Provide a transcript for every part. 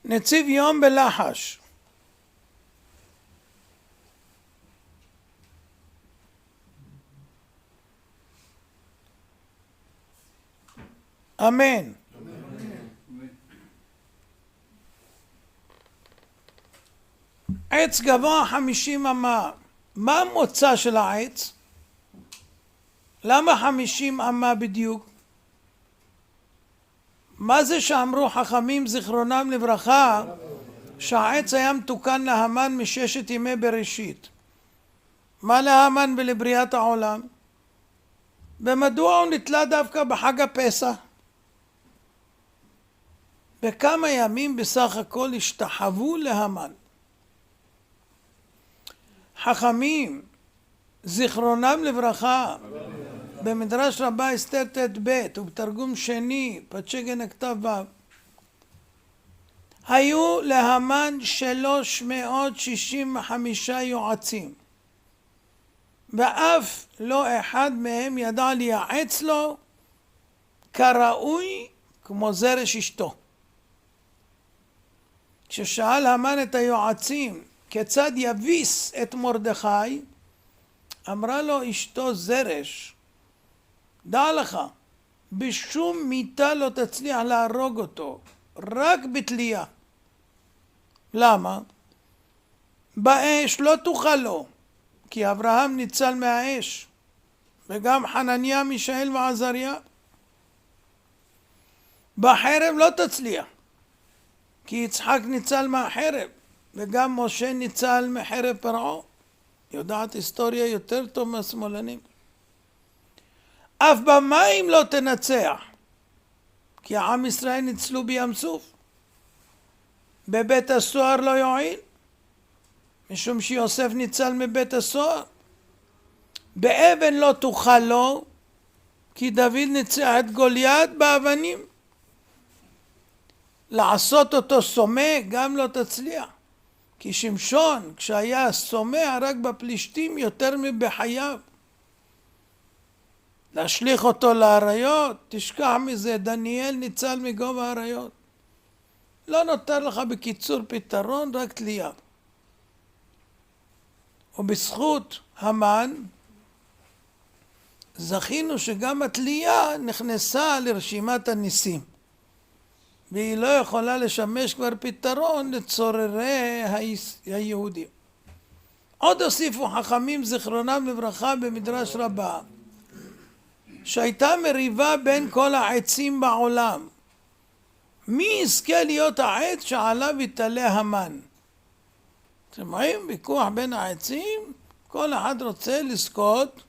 נציב יום בלחש. אמן. עץ גבוה 50 אמה. מה המוצא של העץ? למה 50 אמה בדיוק? מה זה שאמרו חכמים זיכרונם לברכה שהעץ היה מתוקן להמן מששת ימי בראשית? מה להמן ולבריאת העולם? ומדוע הוא נתלה דווקא בחג הפסח? בכמה ימים בסך הכל השתחוו להמן. חכמים זיכרונם לברכה במדרש רבה אסתר ט"ב ובתרגום שני פצ'גן הכתב ו' היו להמן 365 יועצים ואף לא אחד מהם ידע לייעץ לו כראוי כמו זרש אשתו. כששאל המן את היועצים כיצד יביס את מרדכי, אמרה לו אשתו זרש, דע לך, בשום מיתה לא תצליח להרוג אותו, רק בתלייה. למה? באש לא תוכל לו, כי אברהם ניצל מהאש, וגם חנניה, מישאל ועזריה. בחרב לא תצליח, כי יצחק ניצל מהחרב, וגם משה ניצל מחרב פרעה. יודעת היסטוריה יותר טוב מהשמאלנים. אף במים לא תנצח, כי עם ישראל ניצלו בים סוף. בבית הסוהר לא יועיל, משום שיוסף ניצל מבית הסוהר. באבן לא תוכל לו, כי דוד ניצח את גוליית באבנים. לעשות אותו סומא גם לא תצליח, כי שמשון כשהיה סומא הרג בפלישתים יותר מבחייו. להשליך אותו לאריות, תשכח מזה, דניאל ניצל מגובה האריות. לא נותר לך בקיצור פתרון, רק תלייה. ובזכות המן זכינו שגם התלייה נכנסה לרשימת הניסים, והיא לא יכולה לשמש כבר פתרון לצוררי היהודים. עוד הוסיפו חכמים זיכרונם לברכה במדרש רבה שהייתה מריבה בין כל העצים בעולם, מי יזכה להיות העץ שעליו יתעלה המן. אתם רואים ויכוח בין העצים, כל אחד רוצה לזכות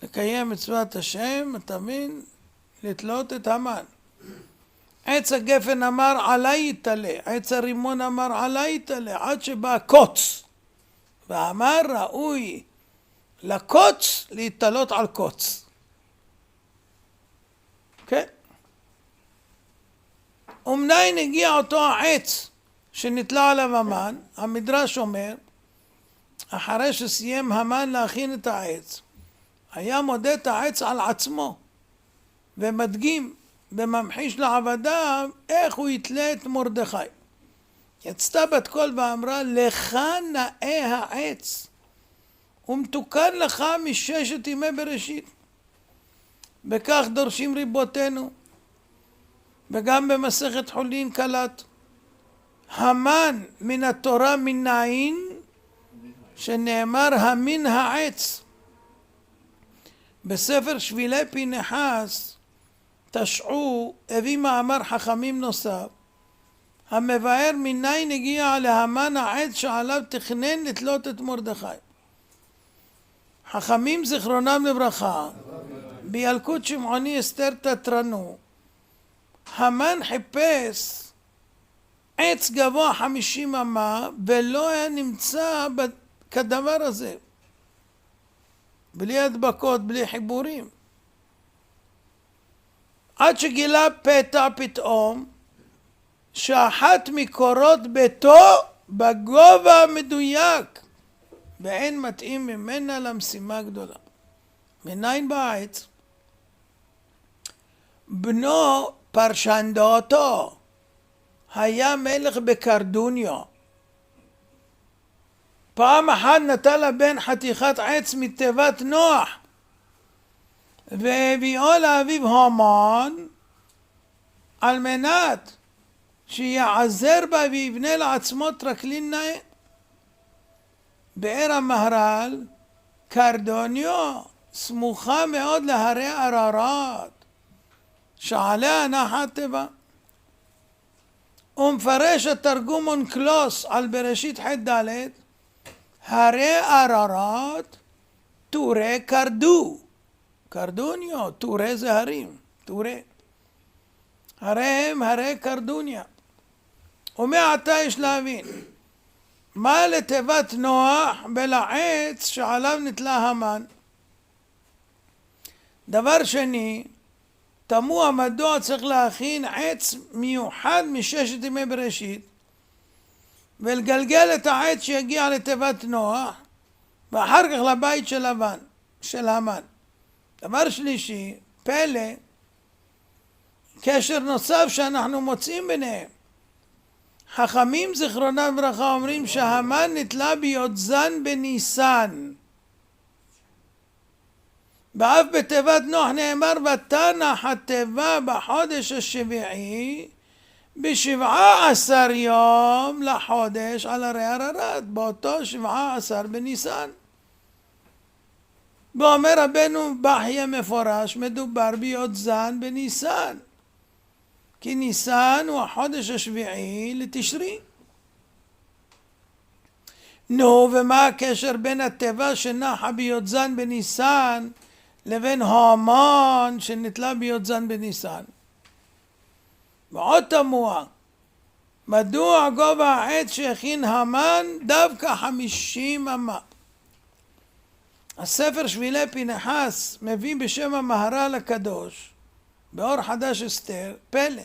לקיים מצוות השם, אתה מבין, לתלות את המן. עץ הגפן אמר עלי יתעלה, עץ הרימון אמר עלי יתעלה, עד שבא קוץ ואמר ראוי לקוץ להתעלות על קוץ. כן. ומניין הגיע אותו העץ שנתלה עליו המן. המדרש אומר אחרי שסיים המן להכין את העץ, היה מודד את העץ על עצמו ומדגים וממחיש לעבדיו איך הוא יתלה את מרדכי. יצתה בת קול ואמרה לך נאה העץ ומתוקן לך מששת ימי בראשית. בכך דורשים ריבותינו, וגם במסכת חולין קלט. המן מן התורה מנין, שנאמר המין העץ. בספר שבילי פנחס תשעו הביא מאמר חכמים נוסף המבאר מניין הגיע להמן העץ שעליו תכנן לתלות את מרדכי. חכמים זיכרונם לברכה בילקוט שמעוני אסתר תתרנו, המן חיפש עץ גבוה 50 אמה ולא היה נמצא כדבר הזה, בלי הדבקות, בלי חיבורים, עד שגילה פתע פתאום שאחת מקורות ביתו בגובה המדויק ואין מתאים ממנה למשימה הגדולה. מניין בעץ? בנו פרשן דעתו, היה מלך בקרדוניו. פעם אחת נטל הבן חתיכת עץ מתיבת נוח והביאו לאביו המן על מנת שיעזר בה ויבנה לעצמו טרקלין נאה. באר המהר"ל, קרדוניו סמוכה מאוד להרי ערערת שעליה נחה התיבה. ומפרש התרגום אונקלוס על בראשית ח' ד', הרי ערערת טורי קרדו. קרדוניו, טורי זה הרים, טורי. הרי הם הרי קרדוניה. ומעתה יש להבין מה לתיבת נוח ולעץ שעליו נתלה המן. דבר שני, תמוה מדוע צריך להכין עץ מיוחד מששת ימי בראשית ולגלגל את העץ שיגיע לתיבת נוח ואחר כך לבית של המן. דבר שלישי, פלא, קשר נוסף שאנחנו מוצאים ביניהם. חכמים זיכרונם לברכה אומרים שהמן נתלה בי"ז בניסן. ואף בתיבת נוח נאמר ותנח התיבה בחודש השביעי ב17 יום לחודש על הרי ערערת, באותו 17 בניסן. ואומר רבנו בחייא מפורש מדובר בי"ז בניסן, כי ניסן הוא החודש השביעי לתשרי. נו, ומה הקשר בין התיבה שנחה בי"ז בניסן לבין המן שנתלה בי"ז בניסן? ועוד תמוה, מדוע גובה העץ שהכין המן דווקא 50 אמה? הספר שבילי פנחס מביא בשם המהר"ל הקדוש באור חדש אסתר פלא.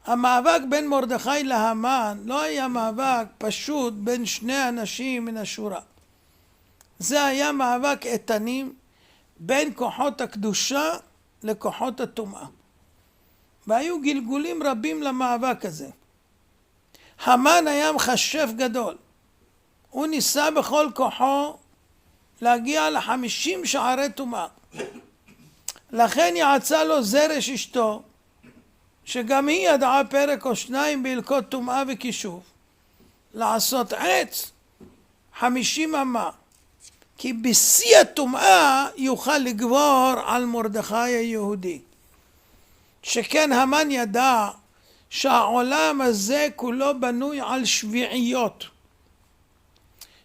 המאבק בין מרדכי להמן לא היה מאבק פשוט בין שני אנשים מן השורה. זה היה מאבק איתנים בין כוחות הקדושה לכוחות הטומאה. והיו גלגולים רבים למאבק הזה. המן היה מכשף גדול. הוא ניסה בכל כוחו להגיע ל50 שערי טומאה. לכן יעצה לו זרש אשתו, שגם היא ידעה פרק או שניים בהלכות טומאה וכישוף, לעשות עץ 50 אמה, כי בשיא הטומאה יוכל לגבור על מרדכי היהודי. שכן המן ידע שהעולם הזה כולו בנוי על שביעיות,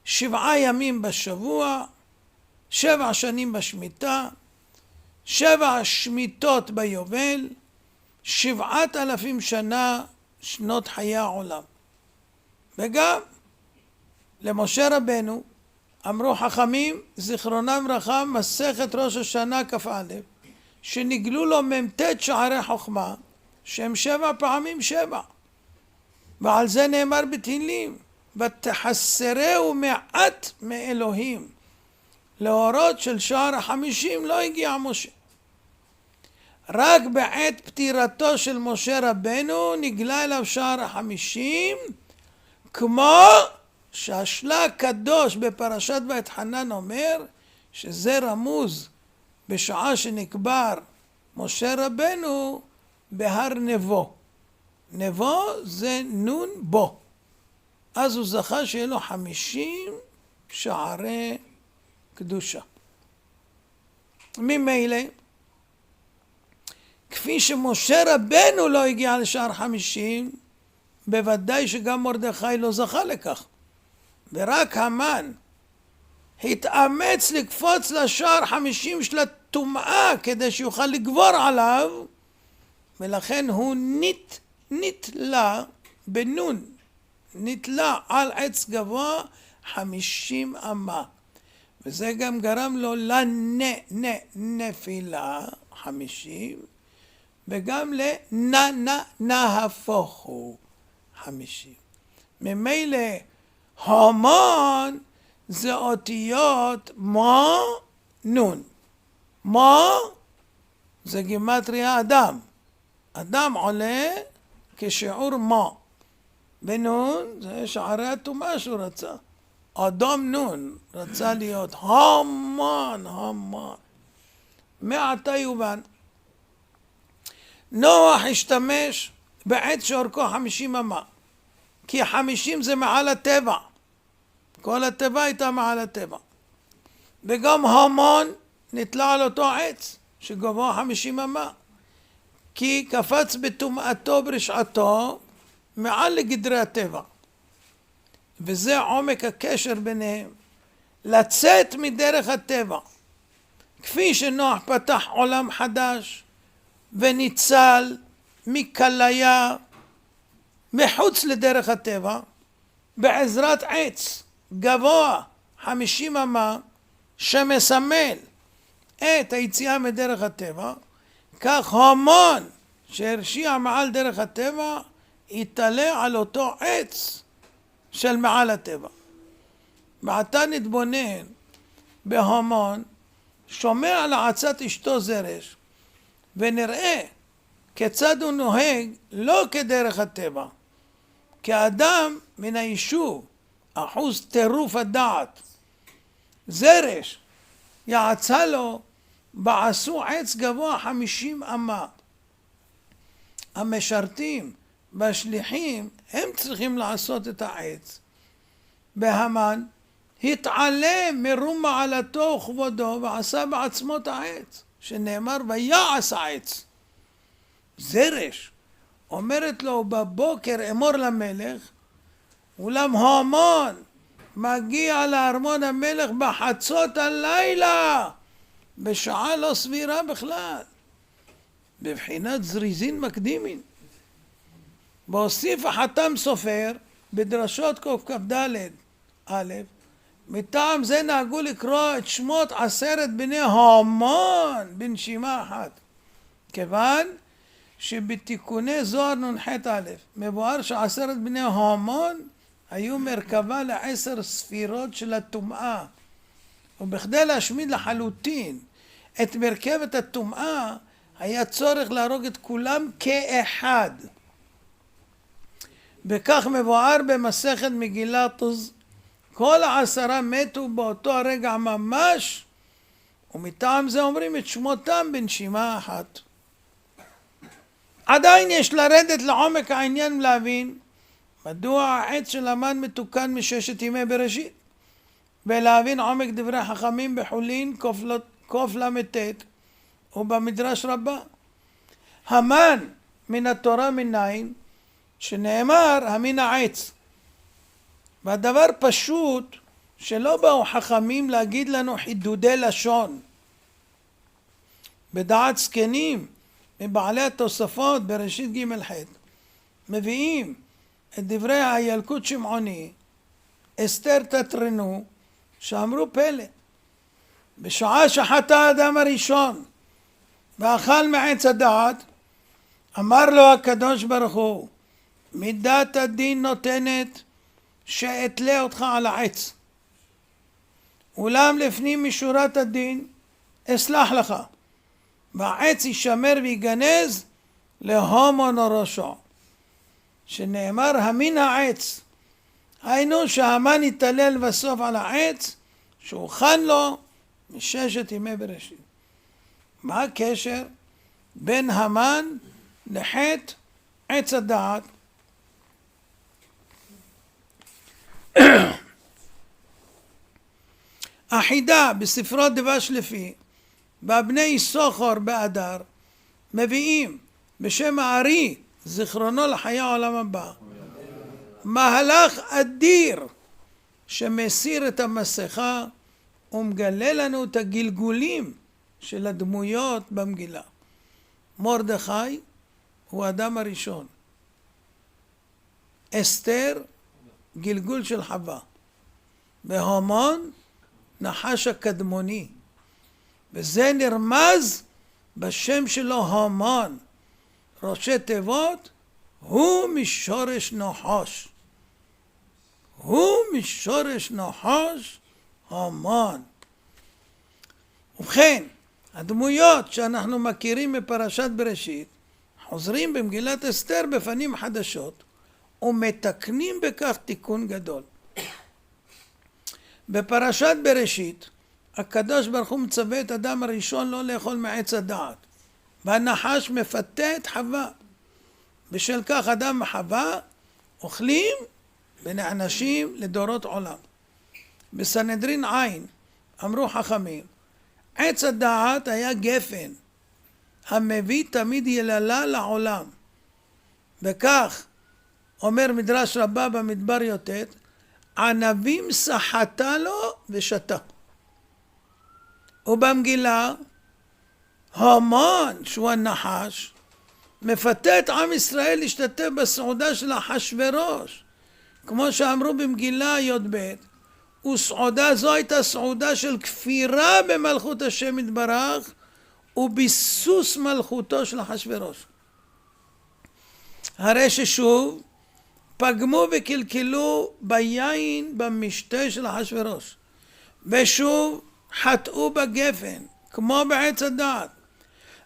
7 ימים בשבוע, 7 שנים בשמיטה, 7 שמיטות ביובל, 7,000 שנה שנות חיי העולם. וגם למשה רבנו אמרו חכמים זיכרונם לברכה מסכת ראש השנה כ"א, שנגלו לו מ"ט שערי חוכמה שהם 7 פעמים 7, ועל זה נאמר בתהילים ותחסרהו מעט מאלוהים. לאורות של שער 50 לא הגיע משה. רק בעת פטירתו של משה רבנו נגלה אליו שער 50, כמו שהשלה הקדוש בפרשת ואת חנן אומר שזה רמוז בשעה שנקבר משה רבנו בהר נבו. נבו זה נון בו. אז הוא זכה שיהיה לו 50 שערי קדושה. ממילא, כפי שמשה רבנו לא הגיע לשער 50, בוודאי שגם מרדכי לא זכה לכך. ורק המן התאמץ לקפוץ לשער 50 של הטומאה כדי שיוכל לגבור עליו, ולכן הוא נתלה בנון, נתלה על עץ גבוה 50 אמה. וזה גם גרם לו לנפילה 50, וגם לנהפוכו 50. ממילא המן זה אותיות מה נון. מה זה גימטריה אדם. אדם עולה כשיעור מה. בנון זה שערי הטומאה שהוא רצה. אדם נון רצה להיות המן, המן. מעתה יובן. נוח השתמש בעץ שאורכו 50 אמה. כי 50 זה מעל הטבע. כל הטבע הייתה מעל הטבע. וגם המן נתלה על אותו עץ שגובהו 50 אמה. כי קפץ בטומאתו ברשעתו מעל לגדרי הטבע. וזה עומק הקשר ביניהם. לצאת מדרך הטבע. כפי שנוח פתח עולם חדש וניצל מכליה מחוץ לדרך הטבע בעזרת עץ גבוה 50 אמה שמסמל את היציאה מדרך הטבע, כך המן שהרשיע מעל דרך הטבע יתעלה על אותו עץ של מעל הטבע. ועתה נתבונן בהמן שומע לעצת אשתו זרש ונראה כיצד הוא נוהג לא כדרך הטבע, כאדם מן היישוב, אחוז טירוף הדעת. זרש יעצה לו בעשו עץ גבוה 50 אמה. המשרתים והשליחים הם צריכים לעשות את העץ. והמן התעלם מרום מעלתו וכבודו ועשה בעצמו את העץ, שנאמר ויעש העץ. זרש אומרת לו בבוקר אמור למלך, אולם המן מגיע לארמון המלך בחצות הלילה, בשעה לא סבירה בכלל, בבחינת זריזין מקדימין. והוסיף החתם סופר בדרשות קכ"ד א', מטעם זה נהגו לקרוא את שמות 10 בני המן בנשימה אחת, כיוון שבתיקוני זוהר נ"ח א' מבואר ש10 בני המן היו מרכבה ל10 ספירות של הטומאה, ובכדי להשמיד לחלוטין את מרכבת הטומאה היה צורך להרוג את כולם כאחד. בכך מבואר במסכת מגילת עוז, כל 10 מתו באותו הרגע ממש, ומטעם זה אומרים את שמותם בנשימה אחת. עדיין יש לרדת לעומק העניין ולהבין מדוע העץ של המן מתוקן מששת ימי בראשית, ולהבין עומק דברי חכמים בחולין קל"ט ובמדרש רבה. המן מן התורה מניין, שנאמר המין העץ. והדבר פשוט שלא באו חכמים להגיד לנו חידודי לשון. בדעת זקנים מבעלי התוספות בראשית ג' ח' מביאים את דברי הילקוט שמעוני, אסתר תתרנו, שאמרו פלא. בשעה שחטא האדם הראשון ואכל מעץ הדעת, אמר לו הקדוש ברוך הוא, מידת הדין נותנת שאתלה אותך על העץ, אולם לפנים משורת הדין אסלח לך, והעץ יישמר ויגנז להמן או רשע, שנאמר המין העץ, היינו שהמן יתעלל בסוף על העץ שהוכן לו מששת ימי בראשית. מה הקשר בין המן לחטא עץ הדעת? החידה בספרות דבש לפי והבני יששכר באדר מביאים בשם הארי זיכרונו לחיי העולם הבא מהלך אדיר שמסיר את המסכה ומגלה לנו את הגלגולים של הדמויות במגילה. מרדכי הוא האדם הראשון, אסתר גלגול של חווה, והמן נחש הקדמוני, וזה נרמז בשם שלו המן, ראשי תיבות הוא משורש נחש, הוא משורש נחש המן. ובכן, הדמויות שאנחנו מכירים מפרשת בראשית, חוזרים במגילת אסתר בפנים חדשות, ומתקנים בכך תיקון גדול. בפרשת בראשית, הקדוש ברוך הוא מצווה את אדם הראשון לא לאכול מעץ הדעת, והנחש מפתה את חווה. בשל כך אדם וחווה אוכלים ונענשים לדורות עולם. בסנהדרין עין אמרו חכמים, עץ הדעת היה גפן המביא תמיד יללה לעולם. וכך אומר מדרש רבה במדבר יוטט, ענבים סחטה לו ושתה. ובמגילה המן שהוא הנחש מפתה את עם ישראל להשתתף בסעודה של אחשוורוש, כמו שאמרו במגילה י"ב, וסעודה זו הייתה סעודה של כפירה במלכות השם יתברך וביסוס מלכותו של אחשוורוש. הרי ששוב פגמו וקלקלו ביין במשתה של אחשוורוש, ושוב חטאו בגפן כמו בעץ הדעת.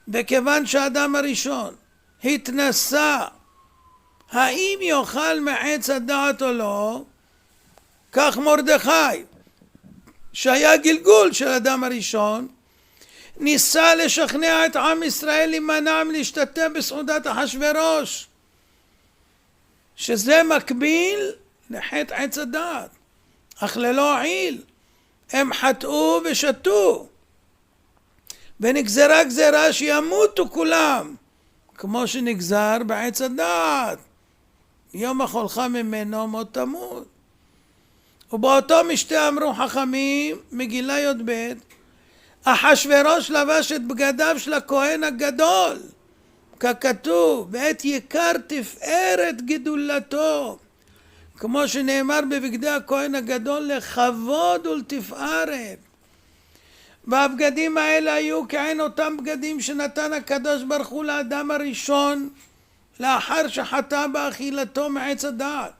וכיוון שהאדם הראשון התנסה האם יאכל מעץ הדעת או לא, כך מרדכי שהיה גלגול של אדם הראשון ניסה לשכנע את עם ישראל להימנע מלהשתתף בסעודת אחשוורוש, שזה מקביל לחטא עץ הדעת, אך ללא הועיל. הם חטאו ושתו, ונגזרה גזרה שימותו כולם, כמו שנגזר בעץ הדעת, יום אכולך ממנו מות תמות. ובאותו משתה אמרו חכמים, מגילה י"ב, אחשוורוש לבש את בגדיו של הכהן הגדול, ככתוב, ואת יקר תפארת גדולתו, כמו שנאמר בבגדי הכהן הגדול, לכבוד ולתפארת. והבגדים האלה היו כעין אותם בגדים שנתן הקדוש ברוך הוא לאדם הראשון לאחר שחטא באכילתו מעץ הדעת.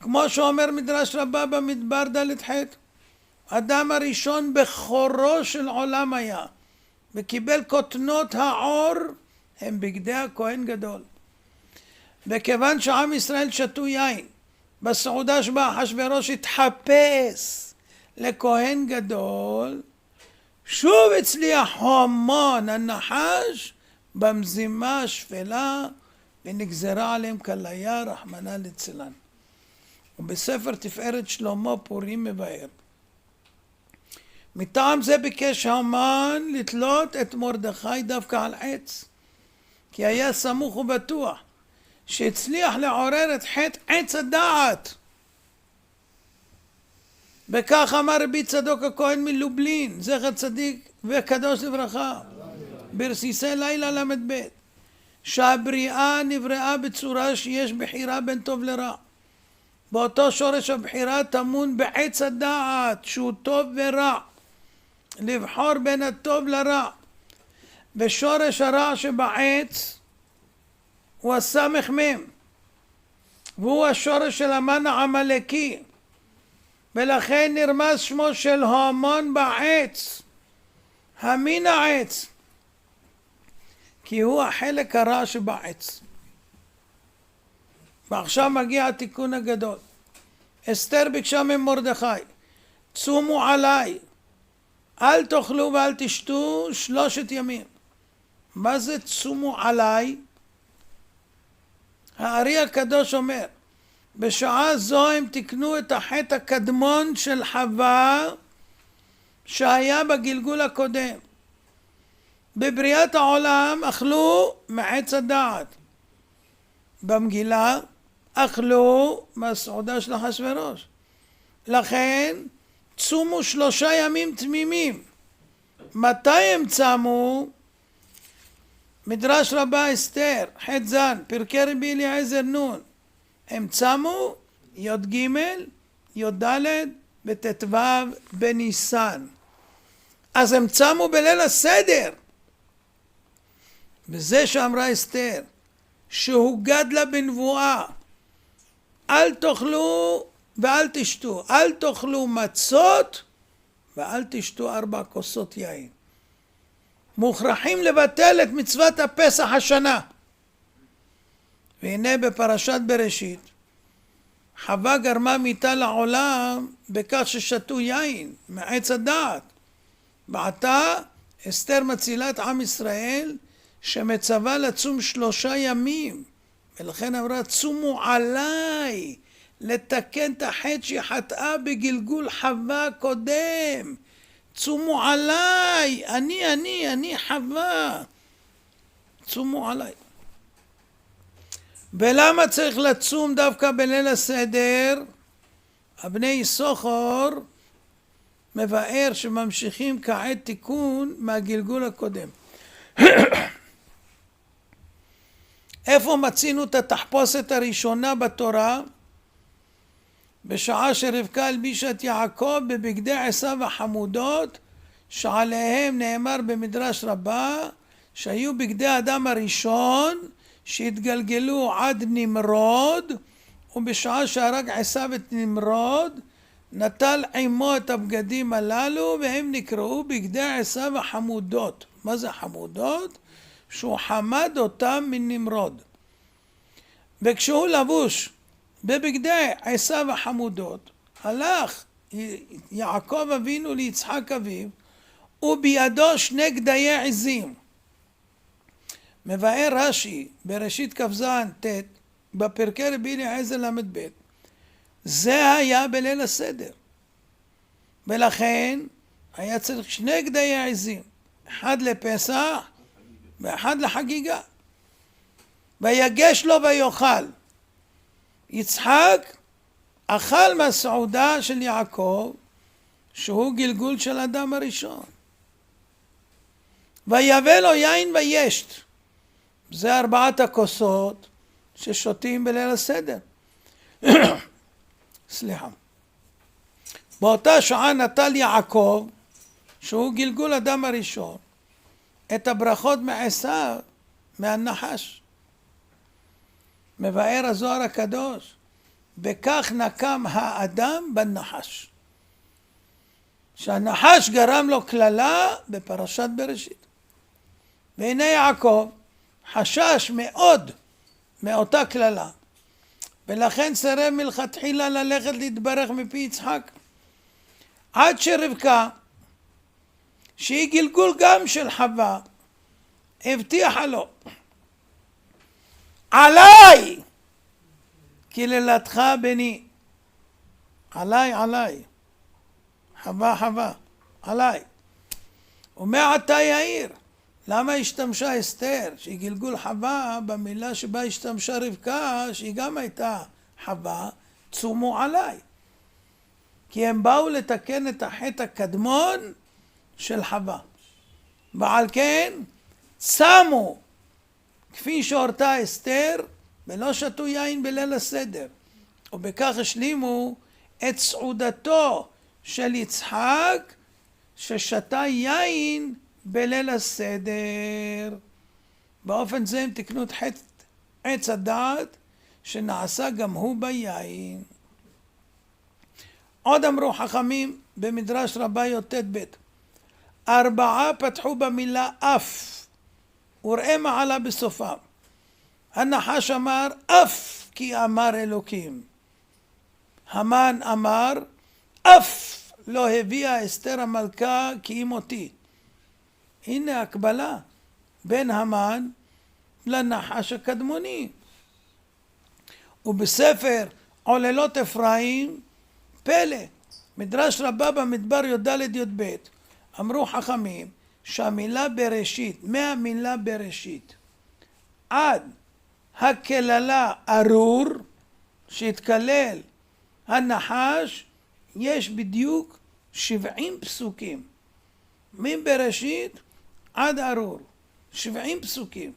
כמו שאומר מדרש רבה במדבר ד' ח', אדם הראשון בכורו של עולם היה, וקיבל כותנות העור הם בגדי הכהן גדול. וכיוון שעם ישראל שתו יין בסעודה שבה אחשוורוש התחפש לכהן גדול, שוב הצליח המן הנחש במזימה השפלה ונגזרה עליהם כליה רחמנא ליצלן. ובספר תפארת שלמה פורים מבאר, מטעם זה ביקש המן לתלות את מרדכי דווקא על עץ, כי היה סמוך ובטוח שהצליח לעורר את חטא עץ הדעת. וכך אמר רבי צדוק הכהן מלובלין, זכר צדיק וקדוש לברכה, ברסיסי לילה ל"ב, שהבריאה נבראה בצורה שיש בחירה בין טוב לרע. באותו שורש הבחירה טמון בעץ הדעת שהוא טוב ורע, לבחור בין הטוב לרע. ושורש הרע שבעץ הוא הסמך מם, והוא השורש של המן העמלקי, ולכן נרמז שמו של המן בעץ, המין העץ, כי הוא החלק הרע שבעץ. ועכשיו מגיע התיקון הגדול. אסתר ביקשה ממרדכי, צומו עליי, אל תאכלו ואל תשתו 3 ימים. מה זה צומו עליי? הארי הקדוש אומר, בשעה זו הם תיקנו את החטא הקדמון של חווה שהיה בגלגול הקודם. בבריאת העולם אכלו מעץ הדעת, במגילה אכלו מהסעודה של אחשוורוש. לכן צומו 3 ימים תמימים. מתי הם צמו? מדרש רבה אסתר ח' ז' פרקי רבי אליעזר נ', הם צמו י"ג י"ד וט"ו בניסן. אז הם צמו בליל הסדר. וזה שאמרה אסתר שהוגד לה בנבואה, אל תאכלו ואל תשתו, אל תאכלו מצות ואל תשתו 4 כוסות יין. מוכרחים לבטל את מצוות הפסח השנה. והנה בפרשת בראשית, חווה גרמה מיתה לעולם בכך ששתו יין מעץ הדעת. ועתה אסתר מצילה את עם ישראל שמצווה לצום 3 ימים, ולכן אמרה צומו עליי, לתקן את החטא שהיא חטאה בגלגול חווה קודם. צומו עליי, אני חווה, צומו עליי. ולמה צריך לצום דווקא בליל הסדר? הבני יששכר מבאר שממשיכים כעת תיקון מהגלגול הקודם. איפה מצינו את התחפושת הראשונה בתורה? בשעה שרבקה הלבישה את יעקב בבגדי עשיו החמודות, שעליהם נאמר במדרש רבה שהיו בגדי האדם הראשון שהתגלגלו עד נמרוד, ובשעה שהרג עשיו את נמרוד נטל עמו את הבגדים הללו, והם נקראו בגדי עשיו החמודות. מה זה חמודות? שהוא חמד אותם מנמרוד. וכשהוא לבוש בבגדי עשיו החמודות, הלך יעקב אבינו ליצחק אביו, ובידו 2 גדיי עזים. מבאר רש"י בראשית כ"ז ט' בפרקי רבי אליעזר ל"ב, זה היה בליל הסדר, ולכן היה צריך 2 גדיי עזים, אחד לפסח ואחד לחגיגה. ויגש לו ויאכל. יצחק אכל מהסעודה של יעקב, שהוא גלגול של אדם הראשון. ויבא לו יין וישת, זה 4 הכוסות ששותים בליל הסדר. סליחה. באותה שעה נטל יעקב, שהוא גלגול אדם הראשון, את הברכות מעשיו מהנחש. מבאר הזוהר הקדוש, בכך נקם האדם בנחש. שהנחש גרם לו קללה בפרשת בראשית. והנה יעקב חשש מאוד מאותה קללה, ולכן סירב מלכתחילה ללכת להתברך מפי יצחק, עד שרבקה, שהיא גלגול גם של חווה, הבטיחה לו, עליי קללתך בני. עליי חווה עליי. ומעתה יאיר, למה השתמשה אסתר שהיא גלגול חווה במילה שבה השתמשה רבקה שהיא גם הייתה חווה? צומו עליי, כי הם באו לתקן את החטא הקדמון של חווה, ועל כן צמו כפי שהורתה אסתר, ולא שתו יין בליל הסדר, ובכך השלימו את סעודתו של יצחק ששתה יין בליל הסדר. באופן זה הם תקנו את חטא עץ הדעת שנעשה גם הוא ביין. עוד אמרו חכמים במדרש רבה י"ט ב', 4 פתחו במילה אף, וראה מעלה בסופם. הנחש אמר אף כי אמר אלוקים. המן אמר אף לא הביאה אסתר המלכה כי אמותי. הנה הקבלה בין המן לנחש הקדמוני. ובספר עוללות אפרים פלא, מדרש רבה במדבר י"ד י"ב, אמרו חכמים שהמילה בראשית, מהמילה בראשית עד הקללה ארור שהתקלל הנחש, יש בדיוק 70 פסוקים. מבראשית עד ארור 70 פסוקים,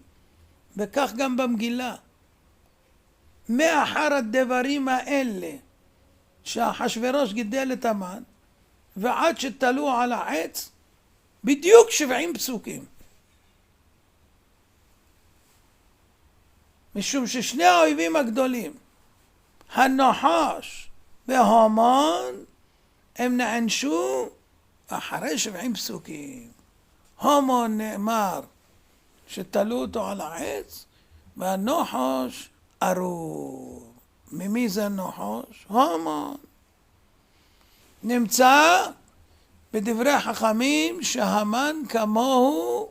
וכך גם במגילה. מאחר הדברים האלה שאחשוורוש גידל את המן ועד שתלו על העץ, בדיוק 70 פסוקים. משום ששני האויבים הגדולים, הנחש והמן, הם נענשו אחרי 70 פסוקים. הומו נאמר שתלו אותו על העץ, והנוחש ארור. ממי זה הנחש? הומו. נמצא בדברי חכמים שהמן כמוהו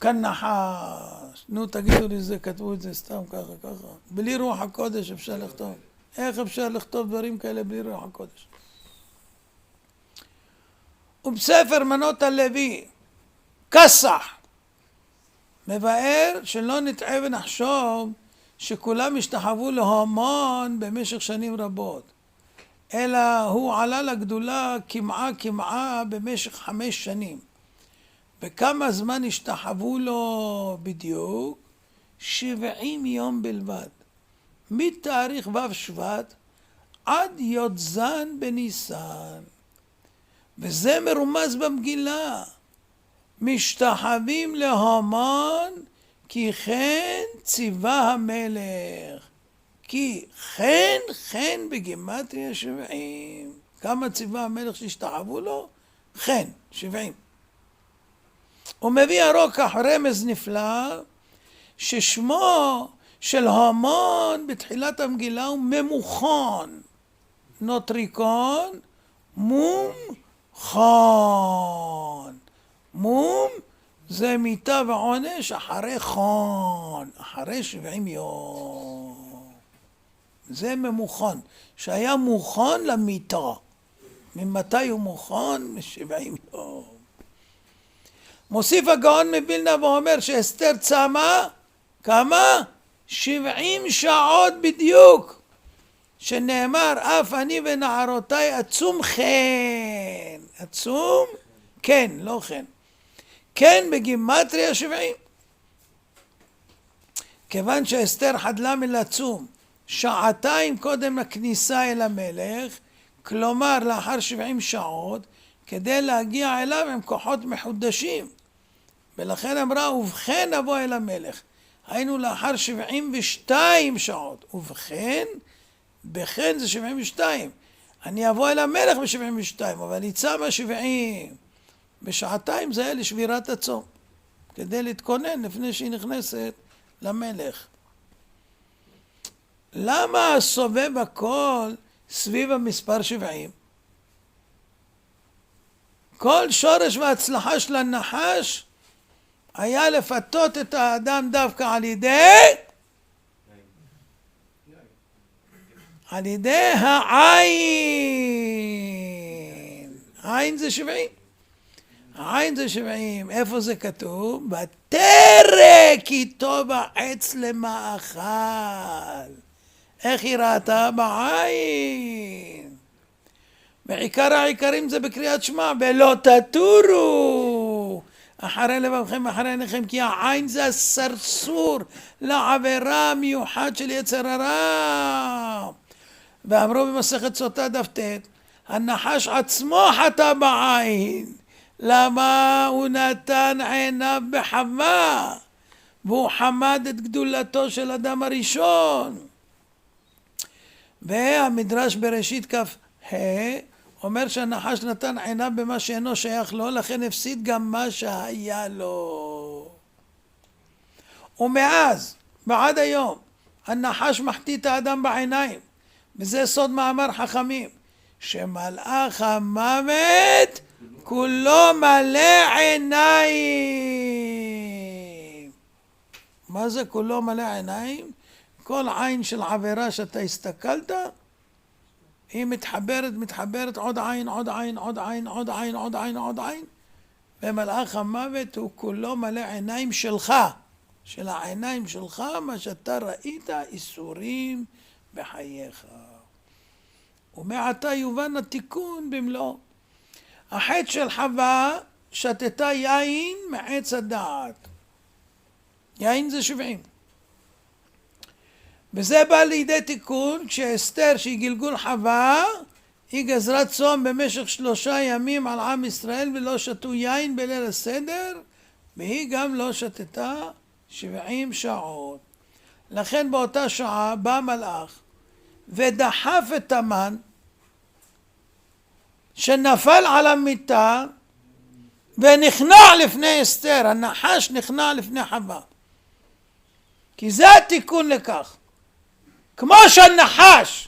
כנחש. נו תגידו לי, זה כתבו את זה סתם ככה. בלי רוח הקודש אפשר לכתוב. איך אפשר לכתוב דברים כאלה בלי רוח הקודש? ובספר מנות הלוי כסח מבאר שלא נטעה ונחשוב שכולם השתחוו להמן במשך שנים רבות, אלא הוא עלה לגדולה כמעה במשך 5 שנים. וכמה זמן השתחוו לו בדיוק? 70 יום בלבד, מתאריך ו' שבט עד י"ז בניסן. וזה מרומז במגילה, משתחווים להמן כי כן ציווה המלך. כי כן בגימטריה 70. כמה ציווה המלך שהשתחוו לו? כן 70. הוא מביא הרוקח רמז נפלא ששמו של המן בתחילת המגילה הוא ממוכן, נוטריקון מום חון. מום זה מיתה ועונש אחרי חון, אחרי 70 יום. זה ממוכן, שהיה מוכן למיתה. ממתי הוא מוכן? מ70 יום. מוסיף הגאון מבילנה ואומר שאסתר צמה כמה? 70 שעות בדיוק, שנאמר אף אני ונערותיי עצום כן. עצום כן, לא כן. כן בגימטריה 70. כיוון שאסתר חדלה מלצום 2 שעות קודם הכניסה אל המלך, כלומר לאחר 70 שעות, כדי להגיע אליו עם כוחות מחודשים, ולכן אמרה ובכן אבוא אל המלך, היינו לאחר 72 שעות. ובכן, בכן זה 72, אני אבוא אל המלך ב72, אבל היא צמה 70. בשעתיים זה היה לשבירת הצום, כדי להתכונן לפני שהיא נכנסת למלך. למה סובב הכל סביב המספר 70? כל שורש והצלחה של הנחש היה לפתות את האדם דווקא על ידי העין. העין זה 70. העין זה 70. איפה זה כתוב? ותרק איתו בעץ למאכל. איך היא ראתה? בעין. בעיקר העיקרים זה בקריאת שמע, ולא תטורו אחרי לבבכם אחרי עיניכם, כי העין זה הסרסור לעבירה המיוחד של יצר הרע. ואמרו במסכת סוטה דף ט', הנחש עצמו חטא בעין. למה? הוא נתן עיניו בחווה, והוא חמד את גדולתו של אדם הראשון. והמדרש בראשית כ"ה אומר שהנחש נתן עיניו במה שאינו שייך לו, לכן הפסיד גם מה שהיה לו. ומאז ועד היום הנחש מחטיא את האדם בעיניים, וזה סוד מאמר חכמים, שמלאך המוות כולו מלא עיניים. מה זה כולו מלא עיניים? כל עין של עבירה שאתה הסתכלת, היא מתחברת עוד עין, עוד עין, עוד עין, עוד עין, עוד עין, עוד עין, ומלאך המוות הוא כולו מלא עיניים שלך, של העיניים שלך, מה שאתה ראית, איסורים בחייך. ומעתה יובן התיקון במלואו. החטא של חווה, שתתה יין מעץ הדעת. יין זה 70. וזה בא לידי תיקון כשאסתר שהיא גלגול חווה, היא גזרה צום במשך 3 ימים על עם ישראל ולא שתו יין בליל הסדר, והיא גם לא שתתה 70 שעות. לכן באותה שעה בא מלאך ודחף את המן שנפל על המיטה ונכנע לפני אסתר, הנחש נכנע לפני חווה. כי זה התיקון לכך. כמו שהנחש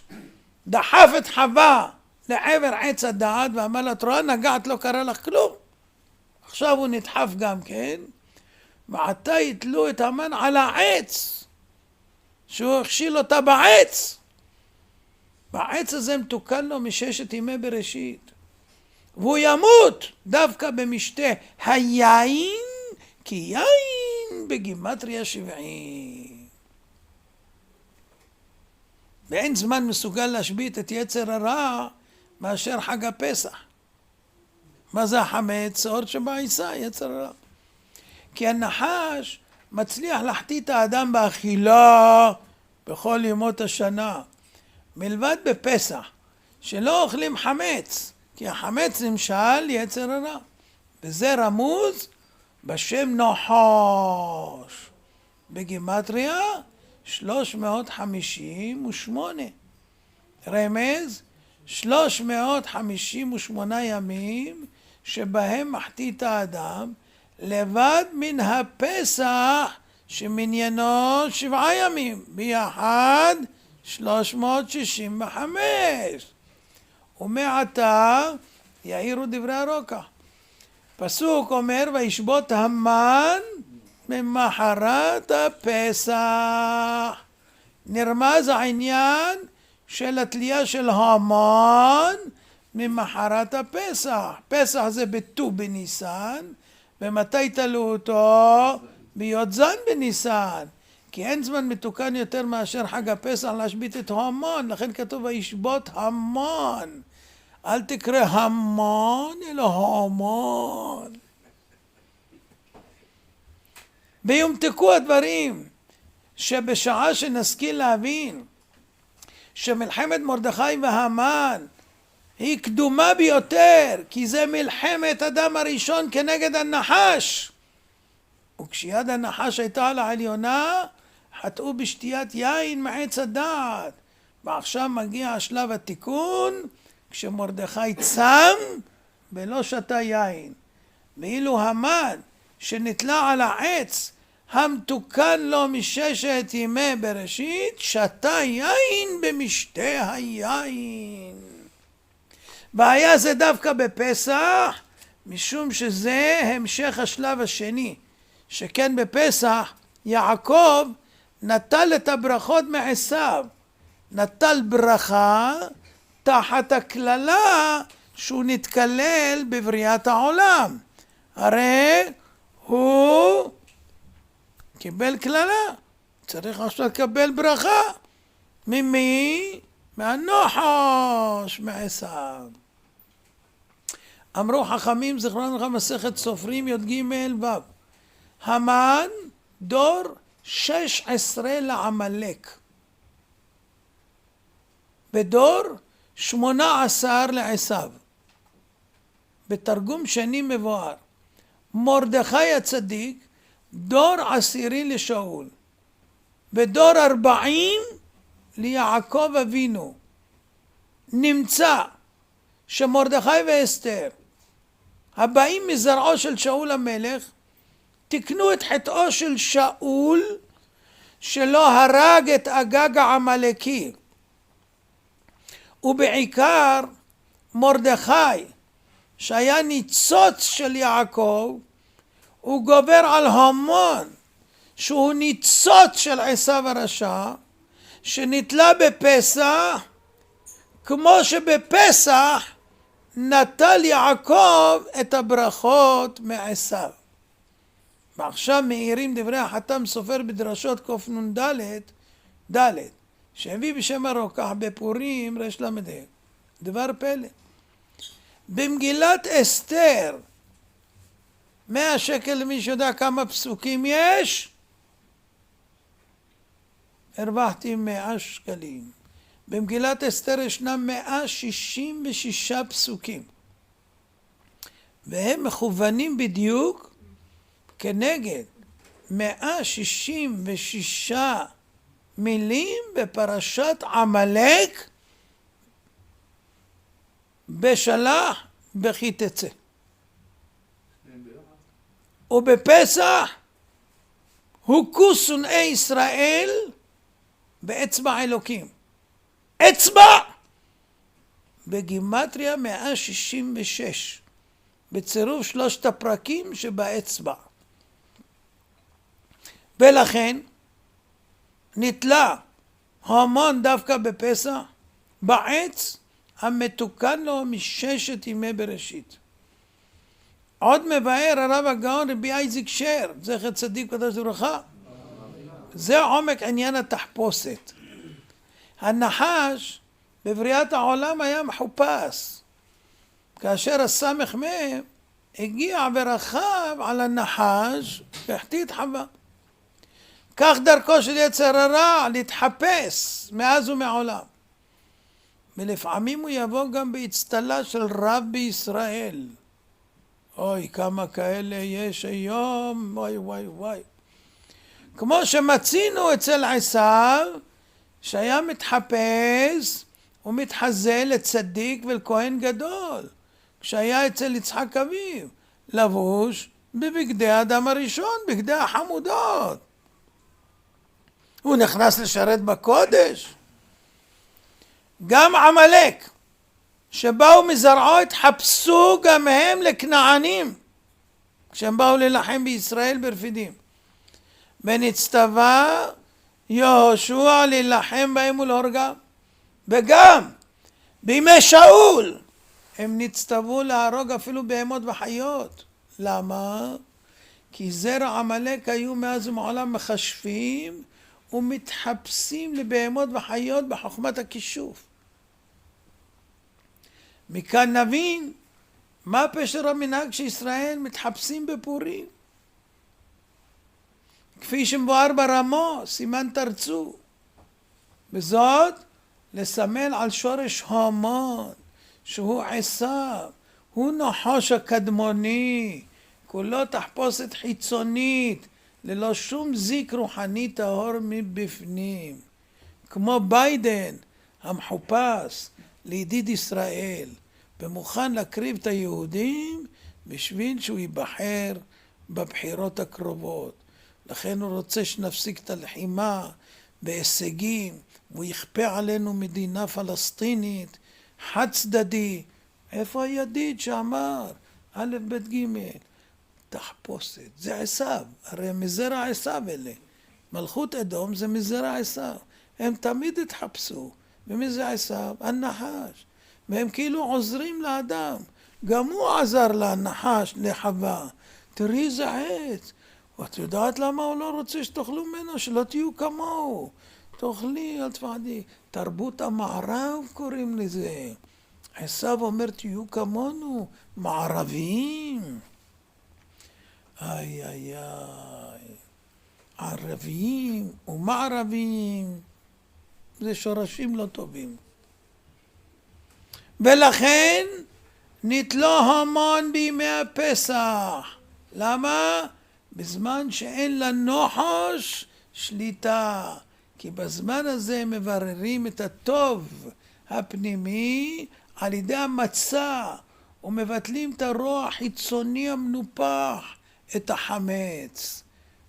דחף את חווה לעבר עץ הדעת ואמר לה, את רואה, נגעת, לא קרה לך כלום. עכשיו הוא נדחף גם כן, ועתה יתלו את המן על העץ, שהוא הכשיל אותה בעץ. והעץ הזה מתוקן לו מששת ימי בראשית. והוא ימות דווקא במשתה היין, כי יין בגימטריה 70. ואין זמן מסוגל להשבית את יצר הרע מאשר חג הפסח. מה זה החמץ? אור שבעיסה, יצר הרע. כי הנחש מצליח להחטיא את האדם באכילה בכל ימות השנה. מלבד בפסח, שלא אוכלים חמץ, כי החמץ נמשל יצר הרע. וזה רמוז בשם נחש. בגימטריה 358. רמז 358 ימים שבהם מחטיא את האדם, לבד מן הפסח שמניינו 7 ימים, ביחד 365. ומעתה יאירו דברי הרוקח. פסוק אומר, וישבות המן ממחרת הפסח. נרמז העניין של התלייה של המן ממחרת הפסח. פסח זה בט"ו בניסן, ומתי תלו אותו? בי"ז בניסן. כי אין זמן מתוקן יותר מאשר חג הפסח להשבית את המן, לכן כתוב וישבות המן. אל תקרא המן אלא המן. ויומתקו הדברים, שבשעה שנשכיל להבין שמלחמת מרדכי והמן היא קדומה ביותר, כי זה מלחמת אדם הראשון כנגד הנחש. וכשיד הנחש הייתה על העליונה, חטאו בשתיית יין מעץ הדעת. ועכשיו מגיע השלב התיקון, כשמרדכי צם ולא שתה יין. ואילו המן שנתלה על העץ, המתוקן לו מששת ימי בראשית, שתה יין במשתה היין. והיה זה דווקא בפסח, משום שזה המשך השלב השני, שכן בפסח יעקב נטל את הברכות מעשיו, נטל ברכה תחת הכללה שהוא נתקלל בבריאת העולם. הרי הוא קיבל כללה, צריך עכשיו לקבל ברכה. ממי? מהנחש, מעשיו. אמרו חכמים זיכרונם לברכה מסכת סופרים י"ג ו', המן דור 16 לעמלק, ודור 18 לעשיו. בתרגום שני מבואר, מרדכי הצדיק דור 10 לשאול, ודור 40 ליעקב אבינו. נמצא שמרדכי ואסתר, הבאים מזרעו של שאול המלך, תקנו את חטאו של שאול שלא הרג את אגג העמלקי. ובעיקר מרדכי שהיה ניצוץ של יעקב, הוא גובר על המן שהוא ניצוץ של עשיו הרשע, שנתלה בפסח, כמו שבפסח נטל יעקב את הברכות מעשיו. ועכשיו מאירים דברי החתם סופר בדרשות קנ"ד, שהביא בשם הרוקח בפורים ר"ל. דבר פלא. במגילת אסתר, 100 שקל למי שיודע כמה פסוקים יש, הרווחתי 100 שקלים. במגילת אסתר ישנם 166 פסוקים, והם מכוונים בדיוק כנגד 166 מילים בפרשת עמלק בשלח בכי תצא. ובפסח הוכו שונאי ישראל באצבע אלוקים. אצבע! בגימטריה 166, בצירוף 3 הפרקים שבאצבע. ולכן נתלה המן דווקא בפסח בעץ המתוקן לו מששת ימי בראשית. עוד מבאר הרב הגאון רבי אייזיק שר, זכר צדיק וקדוש לברכה, זה עומק עניין התחפושת. הנחש בבריאת העולם היה מחופש, כאשר הסמך מהם הגיע ורכב על הנחש והחטיא את חווה. כך דרכו של יצר הרע להתחפש מאז ומעולם. ולפעמים הוא יבוא גם באצטלה של רב בישראל. אוי, כמה כאלה יש היום, וואי וואי וואי. כמו שמצינו אצל עשיו, שהיה מתחפש ומתחזה לצדיק ולכהן גדול. כשהיה אצל יצחק אביו, לבוש בבגדי האדם הראשון, בגדי החמודות. הוא נכנס לשרת בקודש. גם עמלק, שבאו מזרעו התחפשו גם הם לכנענים, כשהם באו ללחם בישראל ברפידים. ונצטווה יהושע להילחם בהם ולהורגם. וגם בימי שאול הם נצטוו להרוג אפילו בהמות וחיות. למה? כי זרע עמלק היו מאז ומעולם מחשבים ומתחפשים לבהמות וחיות בחוכמת הכישוף. מכאן נבין מה פשר המנהג שישראל מתחפשים בפורים. כפי שמבואר ברמו, סימן תרצו. בזאת לסמל על שורש המן, שהוא עשיו, הוא נחש הקדמוני, כולו תחפושת חיצונית, ללא שום זיק רוחני טהור מבפנים. כמו ביידן המחופש לידיד ישראל, ומוכן להקריב את היהודים בשביל שהוא ייבחר בבחירות הקרובות. לכן הוא רוצה שנפסיק את הלחימה בהישגים, והוא יכפה עלינו מדינה פלסטינית חד צדדי. איפה הידיד שאמר א' ב' ג'? תחפושת, זה עשיו, הרי מזרע עשיו אלה. מלכות אדום זה מזרע עשיו, הם תמיד התחפשו. ומי זה עשיו? הנחש. והם כאילו עוזרים לאדם. גם הוא עזר לנחש, לחווה. תראי איזה עץ. ואת יודעת למה הוא לא רוצה שתאכלו ממנו? שלא תהיו כמוהו. תאכלי, אל תפחדי. תרבות המערב קוראים לזה. עשיו אומר תהיו כמונו, מערביים. איי איי איי. ערביים ומערביים. זה שורשים לא טובים. ולכן נתלו המן בימי הפסח. למה? בזמן שאין לנחש שליטה. כי בזמן הזה מבררים את הטוב הפנימי על ידי המצה, ומבטלים את הרוע החיצוני המנופח, את החמץ.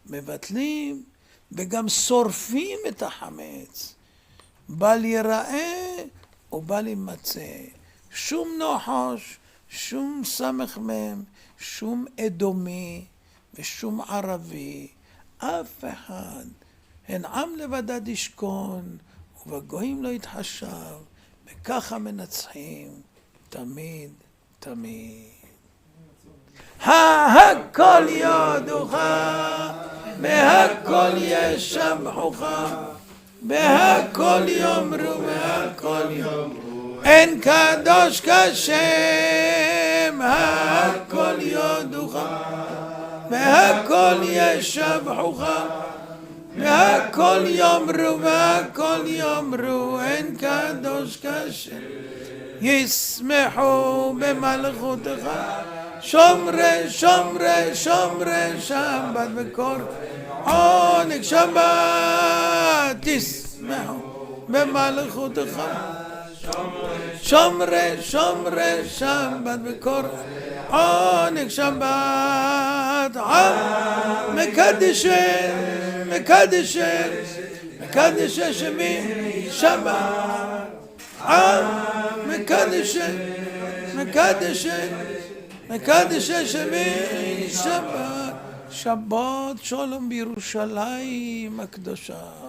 מבטלים וגם שורפים את החמץ. בל ייראה ובל יימצא. שום נחש, שום סמך מם, שום אדומי ושום ערבי, אף אחד. הן עם לבדד ישכון ובגויים לא יתחשב, וככה מנצחים תמיד תמיד. הכל יודוך, בהכל ישבחוך, בהכל יאמרו, בהכל יאמרו, אין קדוש כשם. הכל יודוך, בהכל ישבחוך, בהכל יאמרו, בהכל יאמרו, אין קדוש כשם. ישמחו במלכותך, שומרי שומרי שומרי שבת וקור עונג שבת. תשמחו במלכותך, שומרי שבת בקור עונג שבת עם מקדשי שמי שבת עם מקדשי שמי שבת שבת שלום בירושלים הקדושה.